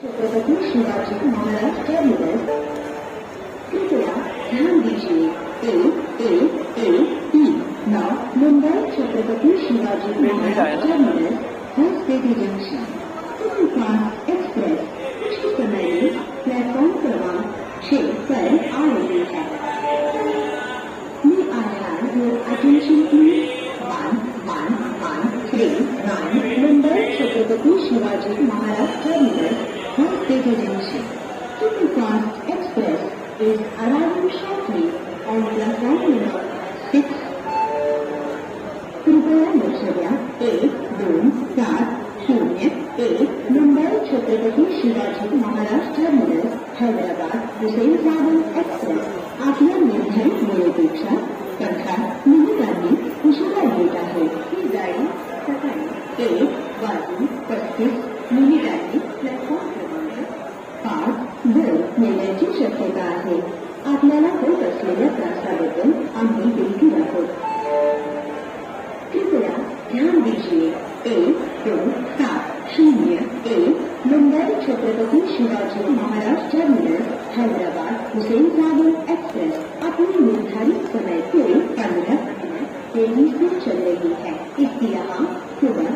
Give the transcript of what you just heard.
Chhatrapati Shivaji Maharaj terminus. कृपया ध्यान दीजिए A Mumbai Chhatrapati Shivaji Maharaj terminus hospital junction superfast express कुछ ही समय में प्लेटफॉर्म क्रमांक 6 पर आ रही है। May I have your attention please? 1113 Mumbai Chhatrapati Shivaji Maharaj terminus hospital junction superfast express is arriving shortly on platform number 6. कृपया लक्ष द्या 1270 मुंबई छत्रपति शिवाजी महाराज टर्मिनस हैदराबाद हुसेन सागर एक्सप्रेस आपल्या निर्धारित वेळेपेक्षा 15 मिनिटांनी उशिरा येत आहे। ही गाडी सकाळी 1:35 प्लॅटफॉर्म क्रमांक 5 वर नेण्याची शक्यता आहे। आपल्याला होत असलेल्या त्रासाबद्दल आम्ही दिलगीर आहोत। कृपया ध्यान दीजिए 1270 मुंबई छत्रपति शिवाजी महाराज टर्मिनस हैदराबाद हुसेन सागर एक्सप्रेस अपने निर्धारित समय से 15 मिनट तेजी से चल रही है। इसकी यहाँ सुबह